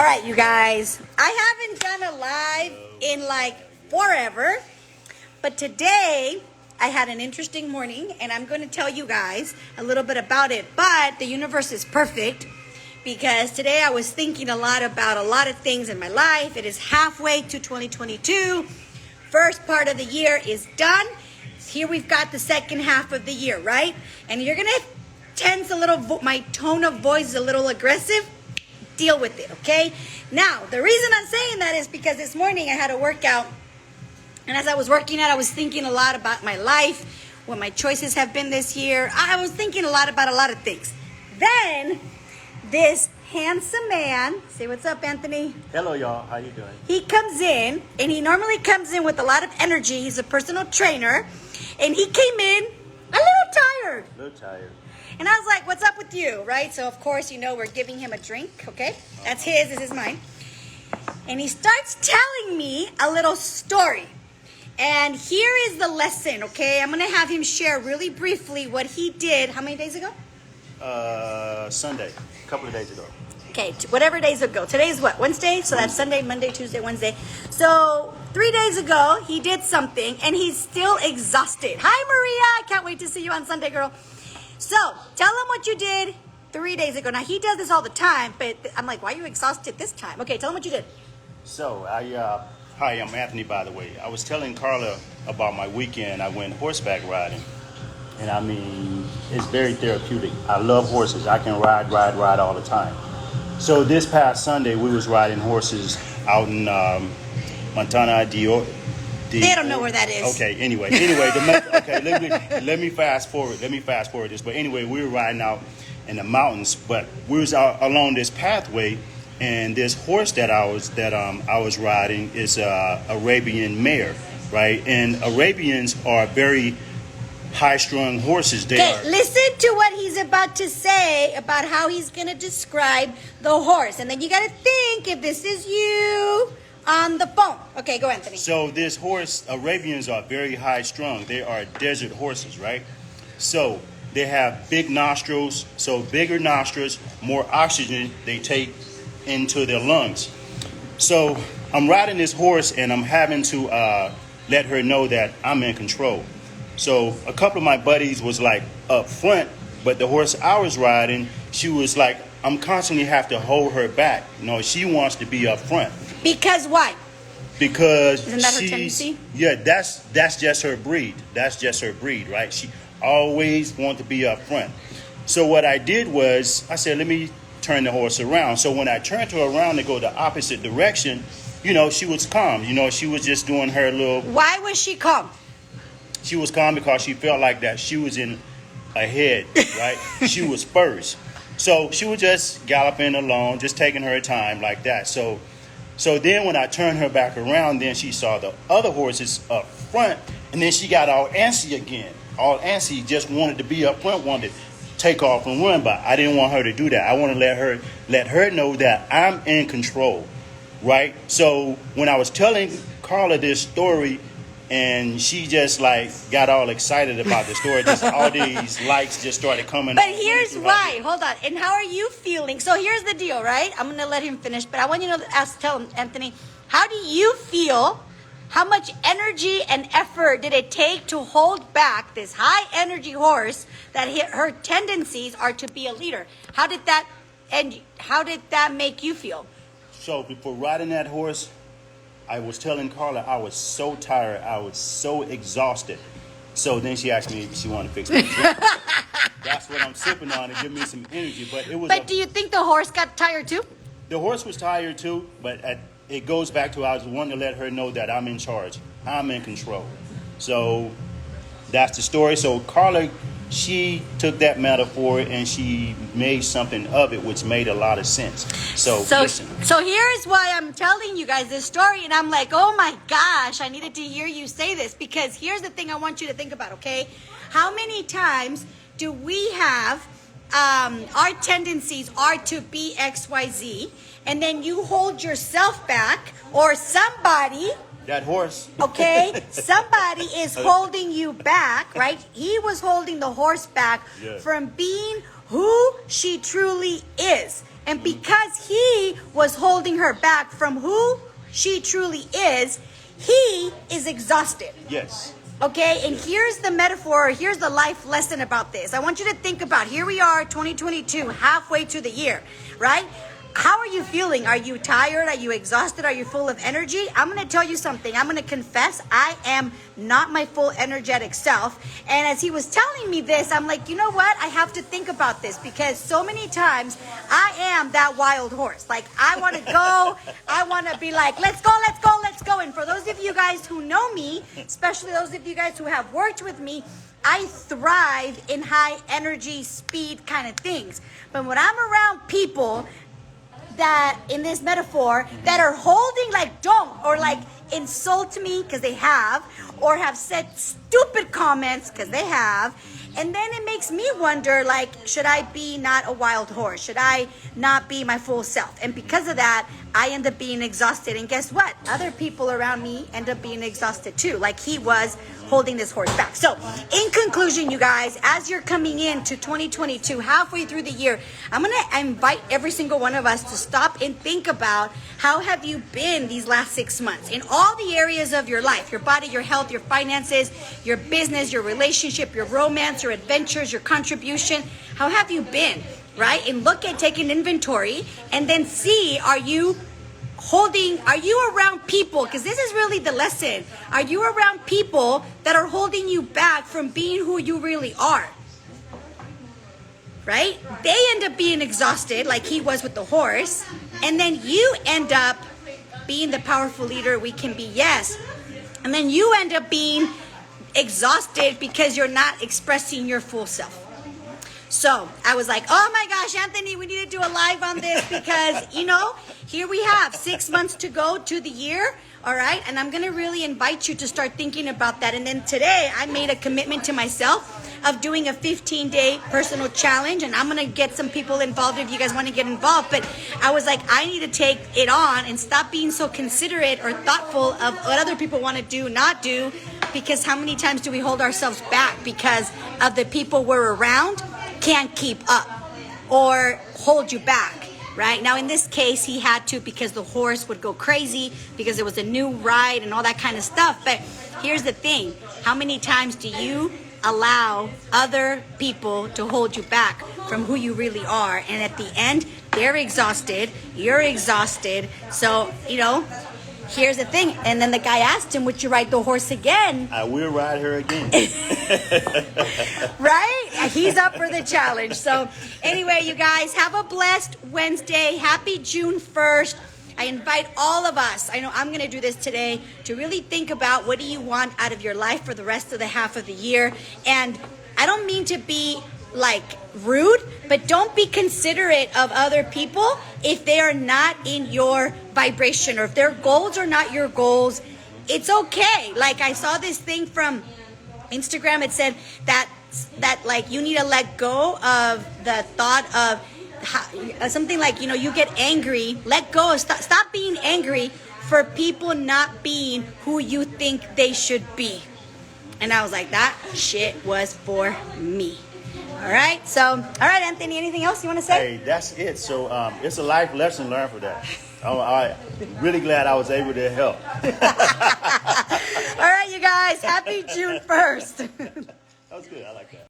right, you guys. I haven't done a live in like forever, but today I had an interesting morning, and I'm going to tell you guys a little bit about it. But the universe is perfect because today I was thinking a lot about a lot of things in my life. It is halfway to 2022. First part of the year is done. Here we've got the second half of the year, right? And you're going to tense a little, my tone of voice is a little aggressive. Deal with it, okay? Now, the reason I'm saying that is because this morning I had a workout, and as I was working out, I was thinking a lot about my life, what my choices have been this year. I was thinking a lot about a lot of things. Then, this handsome man, say what's up, Anthony. Hello, y'all. How you doing? He comes in, and he normally comes in with a lot of energy. He's a personal trainer, and he came in a little tired. A little tired. And I was like, what's up with you, right? So, of course, you know, we're giving him a drink, okay? That's his, this is mine. And he starts telling me a little story. And here is the lesson, okay? I'm going to have him share really briefly what he did. How many days ago? Sunday. A couple of days ago. Okay, whatever days ago. Today's what? Wednesday? So that's Sunday, Monday, Tuesday, Wednesday. So 3 days ago, he did something, and he's still exhausted. Hi, Maria. I can't wait to see you on Sunday, girl. So, tell him what you did 3 days ago. Now, he does this all the time, but I'm like, why are you exhausted this time? Okay, tell him what you did. So, hi, I'm Anthony, by the way. I was telling Karla about my weekend. I went horseback riding. And I mean, it's very therapeutic. I love horses. I can ride all the time. So, this past Sunday, we was riding horses out in Montana, They don't know where that is. Okay, anyway, let me fast forward this. But anyway, we were riding out in the mountains, but we was out along this pathway, and this horse that I was riding is a Arabian mare, right? And Arabians are very high-strung horses. Listen to what he's about to say about how he's going to describe the horse, and then you got to think if this is you on the phone. Okay, go, Anthony. So this horse, Arabians are very high-strung. They are desert horses, right? So they have big nostrils. So bigger nostrils, more oxygen they take into their lungs. So I'm riding this horse, and I'm having to let her know that I'm in control. So a couple of my buddies was like up front, but the horse I was riding, she was like, I'm constantly have to hold her back. You know, she wants to be up front. Because why? Because isn't that her tendency? Yeah, that's just her breed. That's just her breed, right? She always wants to be up front. So what I did was I said, let me turn the horse around. So when I turned her around to go the opposite direction, you know, she was calm. You know, she was just doing her little. Why was she calm? She was calm because she felt like that she was in ahead, right? She was first. So she was just galloping along, just taking her time like that. So then when I turned her back around, then she saw the other horses up front, and then she got all antsy again. All antsy, just wanted to be up front, wanted to take off and run, but I didn't want her to do that. I want to let her know that I'm in control, right? So when I was telling Karla this story, and she just like got all excited about the story. Just all these likes just started coming. But here's why. Hold on. And how are you feeling? So here's the deal, right? I'm going to let him finish, but I want you to tell him, Anthony, how do you feel? How much energy and effort did it take to hold back this high energy horse that her tendencies are to be a leader? How did that make you feel? So before riding that horse, I was telling Karla I was so tired. I was so exhausted. So then she asked me if she wanted to fix my drink. That's what I'm sipping on to give me some energy. But do you think the horse got tired too? The horse was tired too, but it goes back to I was wanting to let her know that I'm in charge. I'm in control. So that's the story. So Karla, she took that metaphor and she made something of it, which made a lot of sense. So listen. So here's why I'm telling you guys this story, and I'm like, oh my gosh, I needed to hear you say this, because here's the thing I want you to think about, okay? How many times do we have our tendencies are to be XYZ, and then you hold yourself back, or somebody That horse. Okay? Somebody is holding you back, right? He was holding the horse back from being who she truly is. And because he was holding her back from who she truly is, he is exhausted. Yes. Okay, and here's the metaphor, here's the life lesson about this. I want you to think about, here we are, 2022, halfway to the year, right? How are you feeling? Are you tired? Are you exhausted? Are you full of energy? I'm going to tell you something. I'm going to confess I am not my full energetic self. And as he was telling me this, I'm like, you know what? I have to think about this because so many times I am that wild horse. Like, I want to go. I want to be like, let's go, let's go, let's go. And for those of you guys who know me, especially those of you guys who have worked with me, I thrive in high energy, speed kind of things. But when I'm around people that, in this metaphor, that are holding, like, don't, or like insult me because they have, or have said stupid comments because they have, and then it makes me wonder, like, should I be not a wild horse? Should I not be my full self? And because of that, I end up being exhausted. And guess what? Other people around me end up being exhausted too, like he was holding this horse back. So in conclusion, you guys, as you're coming into 2022, halfway through the year, I'm going to invite every single one of us to stop and think about how have you been these last 6 months in all the areas of your life, your body, your health, your finances, your business, your relationship, your romance, your adventures, your contribution. How have you been, right? And look at, take an inventory and then see, are you around people, because this is really the lesson, are you around people that are holding you back from being who you really are? Right? They end up being exhausted like he was with the horse, and then you end up being the powerful leader we can be, yes. And then you end up being exhausted because you're not expressing your full self. So I was like, oh my gosh, Anthony, we need to do a live on this because, you know, here we have 6 months to go to the year. All right. And I'm going to really invite you to start thinking about that. And then today I made a commitment to myself of doing a 15-day personal challenge. And I'm going to get some people involved if you guys want to get involved. But I was like, I need to take it on and stop being so considerate or thoughtful of what other people want to do, not do. Because how many times do we hold ourselves back because of the people we're around can't keep up or hold you back, right? Now, in this case, he had to because the horse would go crazy because it was a new ride and all that kind of stuff. But here's the thing. How many times do you allow other people to hold you back from who you really are? And at the end, they're exhausted. You're exhausted. So, you know, here's the thing. And then the guy asked him, would you ride the horse again? I will ride her again. Right? He's up for the challenge. So anyway, you guys, have a blessed Wednesday. Happy June 1st. I invite all of us, I know I'm going to do this today, to really think about what do you want out of your life for the rest of the half of the year. And I don't mean to be like rude, but don't be considerate of other people if they are not in your vibration or if their goals are not your goals. It's okay. Like I saw this thing from Instagram. It said that like you need to let go of the thought of something like, you know, you get angry, let go, stop being angry for people not being who you think they should be. And I was like, that shit was for me. All right. So, all right, Anthony, anything else you want to say? Hey, that's it. So it's a life lesson learned for that. I'm really glad I was able to help. All right, you guys. Happy June 1st.